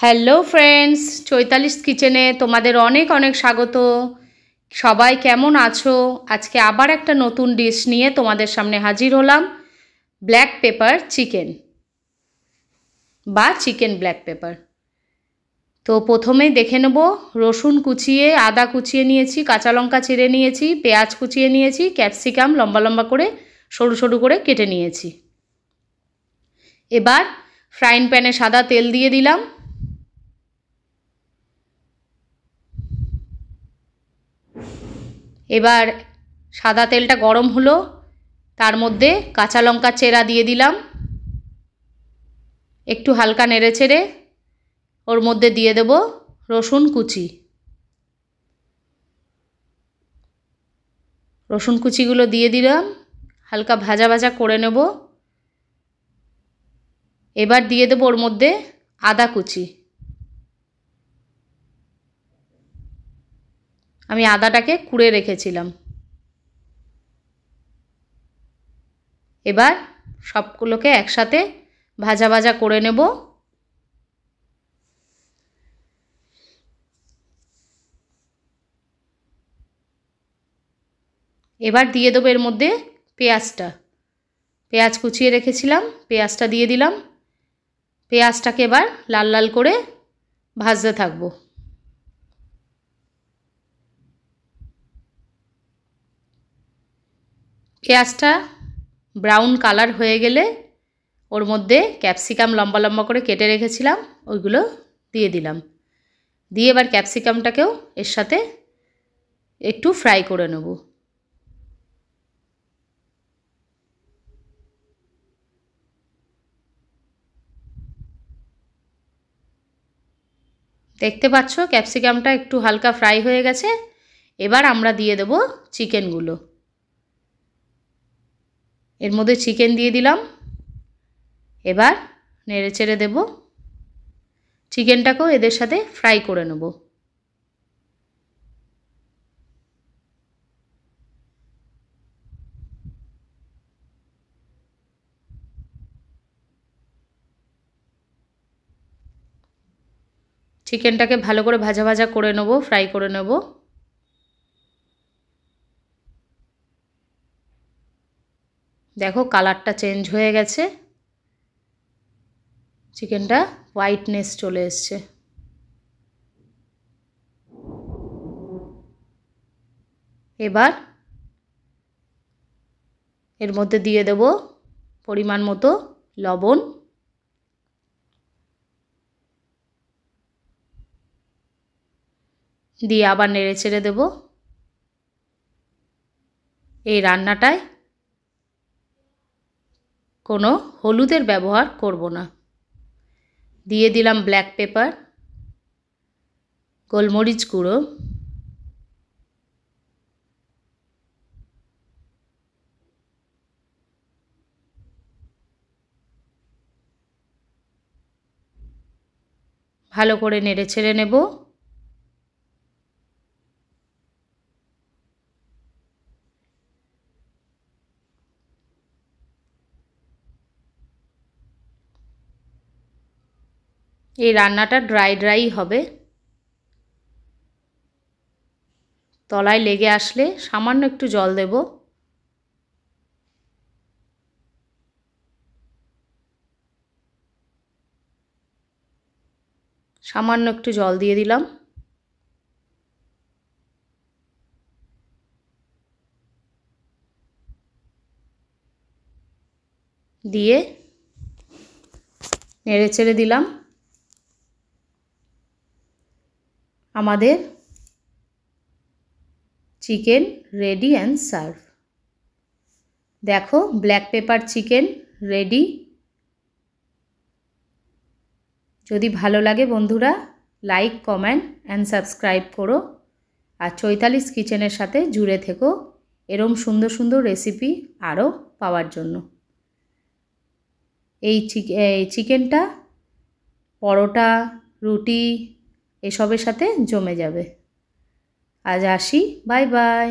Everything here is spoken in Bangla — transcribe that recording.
হ্যালো ফ্রেন্ডস, চৈতালিস কিচেনে তোমাদের অনেক অনেক স্বাগত। সবাই কেমন আছো? আজকে আবার একটা নতুন ডিশ নিয়ে তোমাদের সামনে হাজির হলাম। ব্ল্যাক পেপার চিকেন বা চিকেন ব্ল্যাক পেপার। তো প্রথমেই দেখে নেব, রসুন কুচিয়ে, আদা কুচিয়ে নিয়েছি, কাঁচা লঙ্কা চিড়ে নিয়েছি, পেঁয়াজ কুচিয়ে নিয়েছি, ক্যাপসিকাম লম্বা লম্বা করে সরু সরু করে কেটে নিয়েছি। এবার ফ্রাইং প্যানে সাদা তেল দিয়ে দিলাম। এবার সাদা তেলটা গরম হলো, তার মধ্যে কাঁচা লঙ্কা চেরা দিয়ে দিলাম। একটু হালকা নেড়ে চেড়ে ওর মধ্যে দিয়ে দেব রসুন কুচি। রসুন কুচিগুলো দিয়ে দিলাম, হালকা ভাজা ভাজা করে নেব। এবার দিয়ে দেব ওর মধ্যে আদা কুচি। আমি আদাটাকে কুড়ে রেখেছিলাম। এবার সবগুলোকে একসাথে ভাজা ভাজা করে নেব। এবার দিয়ে দেবো এর মধ্যে পেঁয়াজটা। পেঁয়াজ কুচিয়ে রেখেছিলাম, পেঁয়াজটা দিয়ে দিলাম। পেঁয়াজটাকে এবার লাল লাল করে ভাজতে থাকবো। পেঁয়াজটা ব্রাউন কালার হয়ে গেলে ওর মধ্যে ক্যাপসিকাম লম্বা লম্বা করে কেটে রেখেছিলাম, ওইগুলো দিয়ে দিলাম। দিয়ে এবার ক্যাপসিকামটাকেও এর সাথে একটু ফ্রাই করে নেব। দেখতে পাচ্ছ ক্যাপসিকামটা একটু হালকা ফ্রাই হয়ে গেছে। এবার আমরা দিয়ে দেব চিকেনগুলো। এর মধ্যে চিকেন দিয়ে দিলাম। এবার নেড়ে চেড়ে দেব। চিকেনটাকেও এদের সাথে ফ্রাই করে নেব। চিকেনটাকে ভালো করে ভাজা ভাজা করে নেব, ফ্রাই করে নেব। দেখো কালারটা চেঞ্জ হয়ে গেছে, চিকেনটা হোয়াইটনেস চলে এসছে। এবার এর মধ্যে দিয়ে দেব পরিমাণ মতো লবণ। দিয়ে আবার নেড়ে চেড়ে দেব। এই রান্নাটায় কোনো হলুদের ব্যবহার করব না। দিয়ে দিলাম ব্ল্যাক পেপার, গোলমরিচ গুঁড়ো, ভালো করে নেড়ে ছেড়ে নেব। এই রান্নাটা ড্রাই ড্রাই হবে। তলায় লেগে আসলে সামান্য একটু জল দেব। সামান্য একটু জল দিয়ে দিলাম। দিয়ে নেড়ে চেড়ে দিলাম। আমাদের চিকেন রেডি অ্যান্ড সার্ভ। দেখো ব্ল্যাক পেপার চিকেন রেডি। যদি ভালো লাগে বন্ধুরা লাইক, কমেন্ট অ্যান্ড সাবস্ক্রাইব করো। আর চৈতালিস কিচেনের সাথে জুড়ে থেকো এরম সুন্দর সুন্দর রেসিপি আরও পাওয়ার জন্য। এই চিকেনটা পরোটা, রুটি এসবের সাথে জমে যাবে। আজ আসি, বাই বাই।